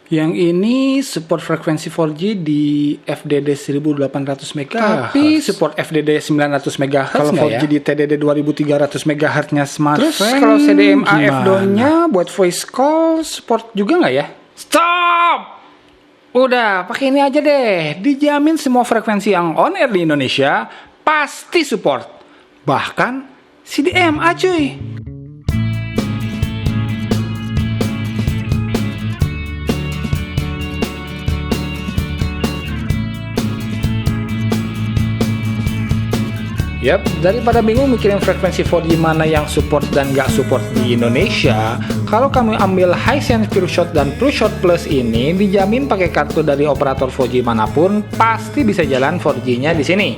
Yang ini support frekuensi 4G di FDD 1800 MHz. Tapi support FDD 900 MHz. Kalau 4G ya? Di TDD 2300 MHz-nya smartphone. Terus kalau CDMA F-Down-nya buat voice call support juga nggak ya? Stop! Udah, pakai ini aja deh. Dijamin semua frekuensi yang on air di Indonesia pasti support. Bahkan CDMA cuy. Yap, daripada bingung mikirin frekuensi 4G mana yang support dan nggak support di Indonesia, kalau kamu ambil Hisense PureShot dan PureShot Plus ini dijamin pakai kartu dari operator 4G manapun pasti bisa jalan 4G-nya di sini.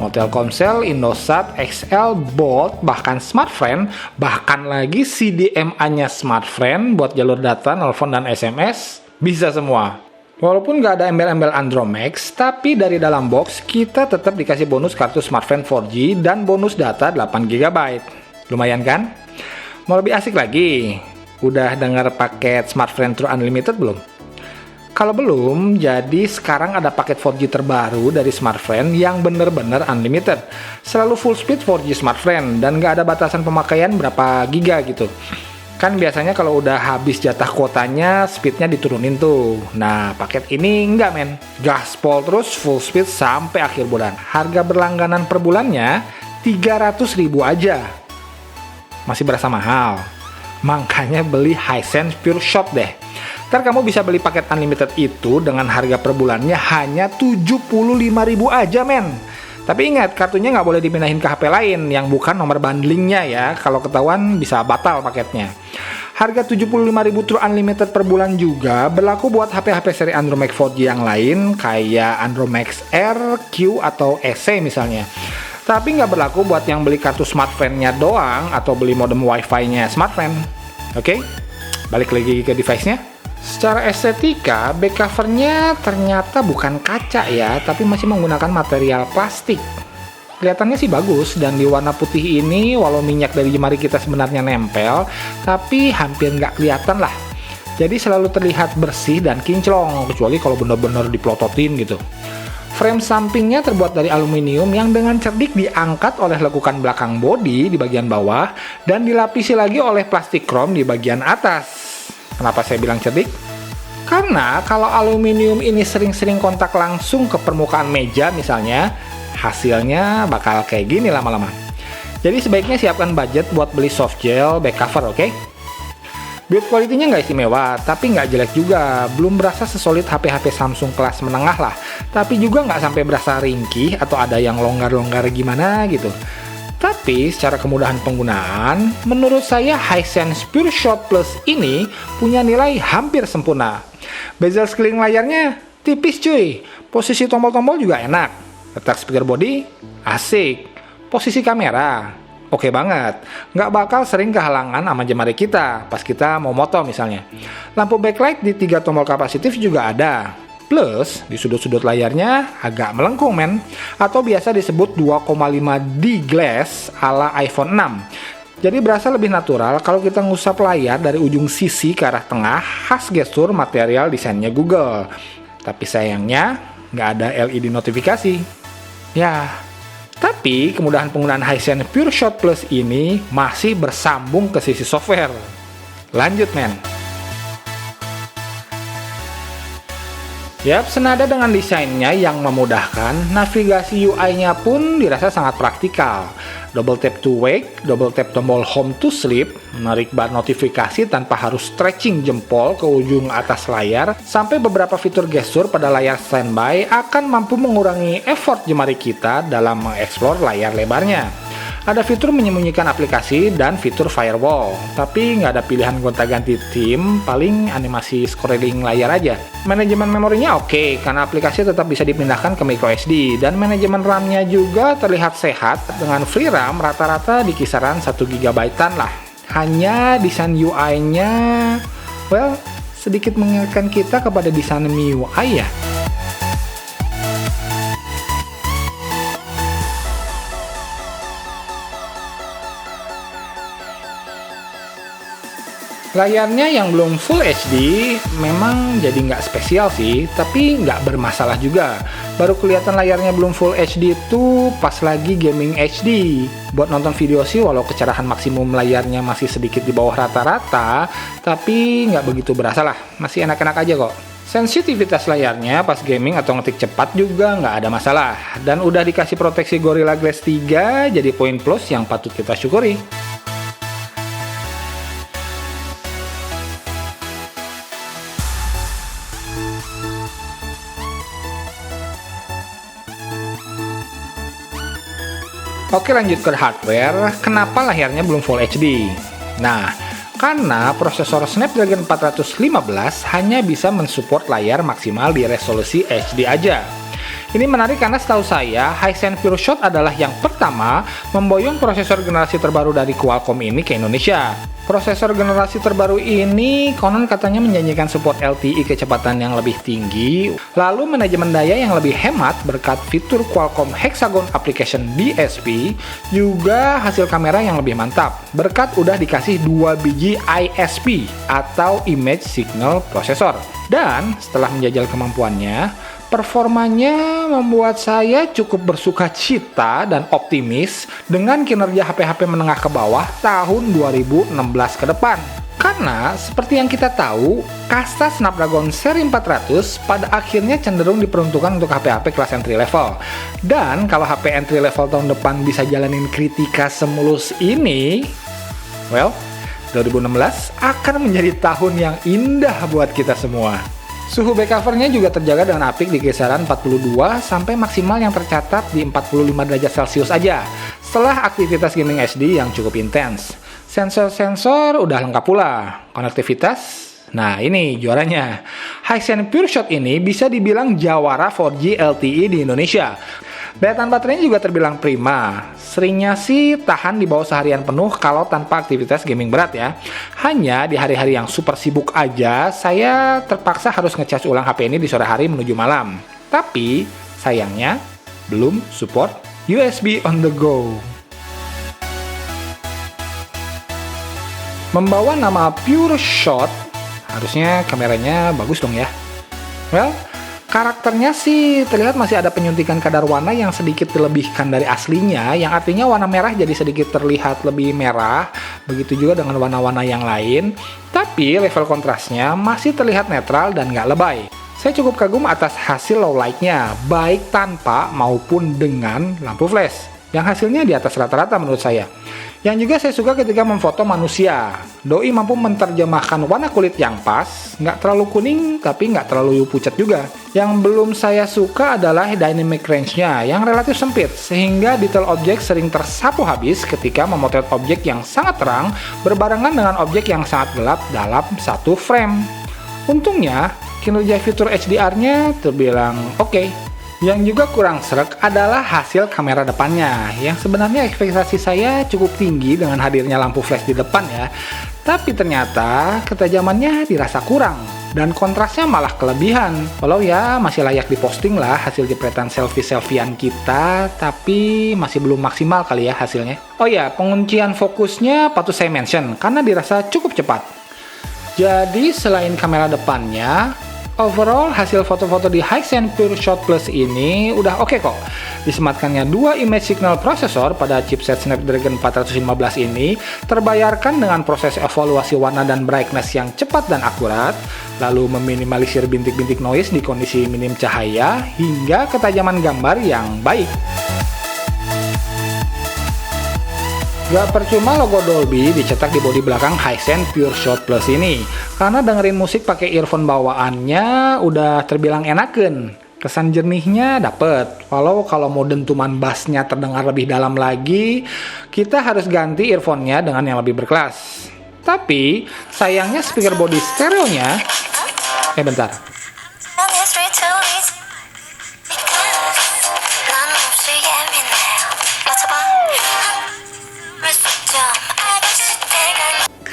Mau Telkomsel, Indosat, XL, Bolt, bahkan Smartfren, bahkan lagi CDMA-nya Smartfren buat jalur data, nelfon dan SMS bisa semua. Walaupun nggak ada embel-embel Andromax, tapi dari dalam box kita tetap dikasih bonus kartu Smartfren 4G dan bonus data 8GB. Lumayan kan? Mau lebih asik lagi? Udah dengar paket Smartfren True Unlimited belum? Kalau belum, jadi sekarang ada paket 4G terbaru dari Smartfren yang bener-bener unlimited. Selalu full speed 4G Smartfren dan nggak ada batasan pemakaian berapa giga gitu. Kan biasanya kalau udah habis jatah kuotanya, speednya diturunin tuh. Nah, paket ini enggak men. Gaspol terus full speed sampai akhir bulan. Harga berlangganan per bulannya 300.000 aja. Masih berasa mahal. Makanya beli Hisense PureShot deh. Ntar kamu bisa beli paket unlimited itu dengan harga per bulannya hanya 75.000 aja men. Tapi ingat, kartunya nggak boleh dipindahin ke HP lain yang bukan nomor bundlingnya ya. Kalau ketahuan bisa batal paketnya. Harga 75.000 True Unlimited per bulan juga berlaku buat HP-HP seri Andromax 4G yang lain kayak Andromax R, Q, atau SE misalnya. Tapi nggak berlaku buat yang beli kartu Smartfren-nya doang atau beli modem Wi-Fi-nya Smartfren. Oke, balik lagi ke device-nya. Secara estetika, back covernya ternyata bukan kaca ya, tapi masih menggunakan material plastik. Kelihatannya sih bagus, dan di warna putih ini walau minyak dari jemari kita sebenarnya nempel, tapi hampir nggak kelihatan lah. Jadi selalu terlihat bersih dan kinclong, kecuali kalau benar-benar diplototin gitu. Frame sampingnya terbuat dari aluminium yang dengan cerdik diangkat oleh lekukan belakang bodi di bagian bawah dan dilapisi lagi oleh plastik krom di bagian atas. Kenapa saya bilang cerdik? Karena kalau aluminium ini sering-sering kontak langsung ke permukaan meja misalnya, hasilnya bakal kayak gini lama-lama. Jadi sebaiknya siapkan budget buat beli soft gel back cover, oke? Build quality-nya nggak istimewa, tapi nggak jelek juga. Belum berasa sesolid HP-HP Samsung kelas menengah lah. Tapi juga nggak sampai berasa ringkih atau ada yang longgar-longgar gimana gitu. Tapi secara kemudahan penggunaan, menurut saya Hisense PureShot Plus ini punya nilai hampir sempurna. Bezel sekeliling layarnya tipis cuy. Posisi tombol-tombol juga enak. Letak speaker body asik. Posisi kamera oke banget. Nggak bakal sering kehalangan sama jemari kita pas kita mau moto misalnya. Lampu backlight di 3 tombol kapasitif juga ada. Plus, di sudut-sudut layarnya agak melengkung men, atau biasa disebut 2,5D glass ala iPhone 6. Jadi berasa lebih natural kalau kita ngusap layar dari ujung sisi ke arah tengah, khas gestur material desainnya Google. Tapi sayangnya, nggak ada LED notifikasi. Ya, tapi kemudahan penggunaan Hisense PureShot Plus ini masih bersambung ke sisi software. Lanjut men. Yap, senada dengan desainnya yang memudahkan, navigasi UI-nya pun dirasa sangat praktikal. Double tap to wake, double tap tombol home to sleep, menarik bar notifikasi tanpa harus stretching jempol ke ujung atas layar, sampai beberapa fitur gestur pada layar standby akan mampu mengurangi effort jemari kita dalam mengeksplor layar lebarnya. Ada fitur menyembunyikan aplikasi dan fitur firewall, tapi nggak ada pilihan gonta-ganti theme, paling animasi scrolling layar aja. Manajemen memorinya oke, karena aplikasi tetap bisa dipindahkan ke microSD, dan manajemen RAM-nya juga terlihat sehat, dengan free RAM rata-rata di kisaran 1GB-an lah. Hanya desain UI-nya, well, sedikit mengingatkan kita kepada desain MIUI ya. Layarnya yang belum Full HD memang jadi nggak spesial sih, tapi nggak bermasalah juga. Baru kelihatan layarnya belum Full HD itu pas lagi gaming HD. Buat nonton video sih walau kecerahan maksimum layarnya masih sedikit di bawah rata-rata, tapi nggak begitu berasa lah, masih enak-enak aja kok. Sensitivitas layarnya pas gaming atau ngetik cepat juga nggak ada masalah. Dan udah dikasih proteksi Gorilla Glass 3, jadi poin plus yang patut kita syukuri. Oke, lanjut ke hardware. Kenapa layarnya belum Full HD? Nah, karena prosesor Snapdragon 415 hanya bisa mensupport layar maksimal di resolusi HD aja. Ini menarik karena setahu saya, Hisense PureShot adalah yang pertama memboyong prosesor generasi terbaru dari Qualcomm ini ke Indonesia. Prosesor generasi terbaru ini konon katanya menjanjikan support LTE kecepatan yang lebih tinggi, lalu manajemen daya yang lebih hemat berkat fitur Qualcomm Hexagon Application DSP, juga hasil kamera yang lebih mantap berkat udah dikasih 2 biji ISP atau Image Signal Processor. Dan setelah menjajal kemampuannya, performanya membuat saya cukup bersuka cita dan optimis dengan kinerja HP-HP menengah ke bawah tahun 2016 ke depan. Karena seperti yang kita tahu, kasta Snapdragon seri 400 pada akhirnya cenderung diperuntukkan untuk HP-HP kelas entry level. Dan kalau HP entry level tahun depan bisa jalanin kritika semulus ini, well, 2016 akan menjadi tahun yang indah buat kita semua. Suhu back covernya juga terjaga dengan apik di kisaran 42 sampai maksimal yang tercatat di 45 derajat Celcius aja setelah aktivitas gaming HD yang cukup intens. Sensor-sensor udah lengkap pula. Konektivitas, nah ini juaranya. Hisense PureShot ini bisa dibilang jawara 4G LTE di Indonesia. Daya tahan baterainya juga terbilang prima. Seringnya sih tahan di bawah seharian penuh kalau tanpa aktivitas gaming berat ya. Hanya di hari-hari yang super sibuk aja, saya terpaksa harus ngecas ulang HP ini di sore hari menuju malam. Tapi, sayangnya, belum support USB on the go. Membawa nama PureShot, harusnya kameranya bagus dong ya. Well, karakternya sih terlihat masih ada penyuntikan kadar warna yang sedikit dilebihkan dari aslinya, yang artinya warna merah jadi sedikit terlihat lebih merah, begitu juga dengan warna-warna yang lain, tapi level kontrasnya masih terlihat netral dan nggak lebay. Saya cukup kagum atas hasil low light-nya, baik tanpa maupun dengan lampu flash, yang hasilnya di atas rata-rata menurut saya. Yang juga saya suka ketika memfoto manusia, doi mampu menerjemahkan warna kulit yang pas, nggak terlalu kuning tapi nggak terlalu pucat juga. Yang belum saya suka adalah dynamic range-nya yang relatif sempit, sehingga detail objek sering tersapu habis ketika memotret objek yang sangat terang berbarengan dengan objek yang sangat gelap dalam satu frame. Untungnya, kinerja fitur HDR-nya terbilang oke. Yang juga kurang sreg adalah hasil kamera depannya, yang sebenarnya ekspektasi saya cukup tinggi dengan hadirnya lampu flash di depan ya. Tapi ternyata ketajamannya dirasa kurang, dan kontrasnya malah kelebihan. Walau ya masih layak diposting lah hasil jepretan selfie-selfiean kita, tapi masih belum maksimal kali ya hasilnya. Oh ya, penguncian fokusnya patut saya mention, karena dirasa cukup cepat. Jadi selain kamera depannya, overall, hasil foto-foto di Hisense PureShot Plus ini udah oke kok. Disematkannya 2 Image Signal Processor pada chipset Snapdragon 415 ini terbayarkan dengan proses evaluasi warna dan brightness yang cepat dan akurat, lalu meminimalisir bintik-bintik noise di kondisi minim cahaya, hingga ketajaman gambar yang baik. Gak percuma logo Dolby dicetak di bodi belakang Hisense PureShot Plus ini, karena dengerin musik pakai earphone bawaannya udah terbilang enaken. Kesan jernihnya dapet, walau kalau mau dentuman bassnya terdengar lebih dalam lagi, kita harus ganti earphone-nya dengan yang lebih berkelas. Tapi sayangnya speaker body stereonya, bentar.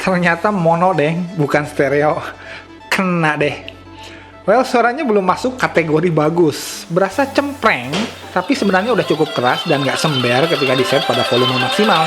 Ternyata mono deh, bukan stereo. Kena deh. Well, suaranya belum masuk kategori bagus. Berasa cempreng, tapi sebenarnya udah cukup keras dan nggak sember ketika di-set pada volume maksimal.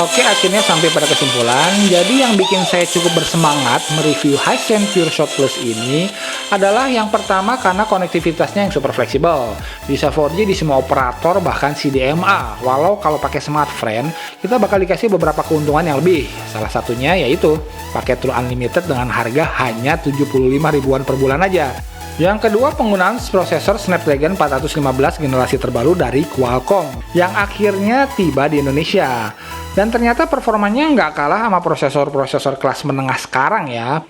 Oke, akhirnya sampai pada kesimpulan. Jadi yang bikin saya cukup bersemangat mereview Hisense PureShot Plus ini adalah yang pertama karena konektivitasnya yang super fleksibel. Bisa 4G di semua operator, bahkan CDMA. Walau kalau pakai smartphone, kita bakal dikasih beberapa keuntungan yang lebih. Salah satunya yaitu paket True Unlimited dengan harga hanya 75 ribuan per bulan aja. Yang kedua, penggunaan prosesor Snapdragon 415 generasi terbaru dari Qualcomm yang akhirnya tiba di Indonesia. Dan ternyata performanya nggak kalah sama prosesor-prosesor kelas menengah sekarang ya.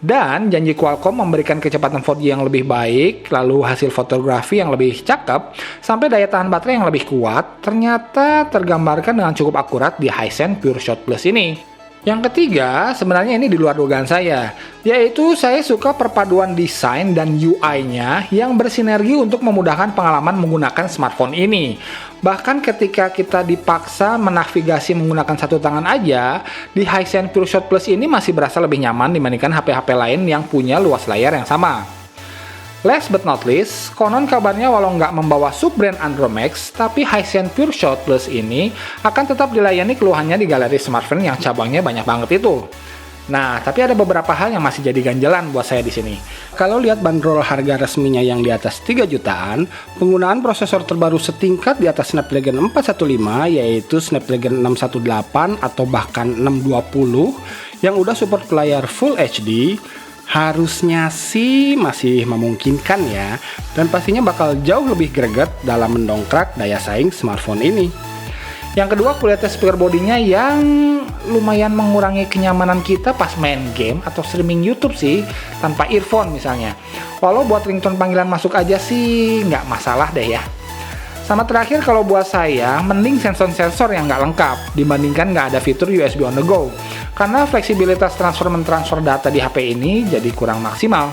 Dan janji Qualcomm memberikan kecepatan 4G yang lebih baik, lalu hasil fotografi yang lebih cakep, sampai daya tahan baterai yang lebih kuat, ternyata tergambarkan dengan cukup akurat di Hisense PureShot Plus ini. Yang ketiga, sebenarnya ini di luar dugaan saya, yaitu saya suka perpaduan desain dan UI-nya yang bersinergi untuk memudahkan pengalaman menggunakan smartphone ini. Bahkan ketika kita dipaksa menavigasi menggunakan satu tangan aja, di Hisense PureShot Plus ini masih berasa lebih nyaman dibandingkan HP-HP lain yang punya luas layar yang sama. Last but not least, konon kabarnya walau nggak membawa sub-brand Andromax, tapi Hisense PureShot Plus ini akan tetap dilayani keluhannya di galeri smartphone yang cabangnya banyak banget itu. Nah, tapi ada beberapa hal yang masih jadi ganjelan buat saya di sini. Kalau lihat bandrol harga resminya yang di atas 3 jutaan, penggunaan prosesor terbaru setingkat di atas Snapdragon 415 yaitu Snapdragon 618 atau bahkan 620 yang udah support layar Full HD, harusnya sih masih memungkinkan ya, dan pastinya bakal jauh lebih greget dalam mendongkrak daya saing smartphone ini. Yang kedua, kualitas speaker bodinya yang lumayan mengurangi kenyamanan kita pas main game atau streaming YouTube sih, tanpa earphone misalnya. Walau buat ringtone panggilan masuk aja sih nggak masalah deh ya. Sama terakhir, kalau buat saya, mending sensor-sensor yang nggak lengkap dibandingkan nggak ada fitur USB on the go. Karena fleksibilitas transfer data di HP ini jadi kurang maksimal.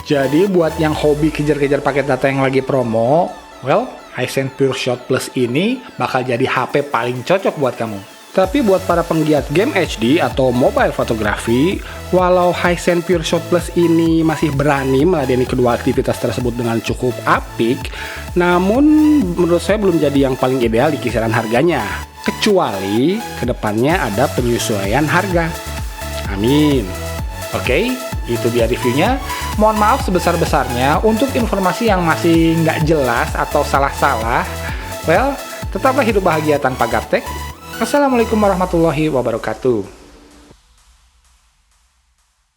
Jadi buat yang hobi kejar-kejar paket data yang lagi promo, well, Hisense PureShot Plus ini bakal jadi HP paling cocok buat kamu. Tapi buat para penggiat game HD atau mobile fotografi, walau Hisense PureShot Plus ini masih berani meladeni kedua aktivitas tersebut dengan cukup apik, namun menurut saya belum jadi yang paling ideal di kisaran harganya. Kecuali kedepannya ada penyesuaian harga. Amin. Oke, itu dia reviewnya. Mohon maaf sebesar-besarnya untuk informasi yang masih nggak jelas atau salah-salah. Well, tetaplah hidup bahagia tanpa gaptek. Assalamualaikum warahmatullahi wabarakatuh.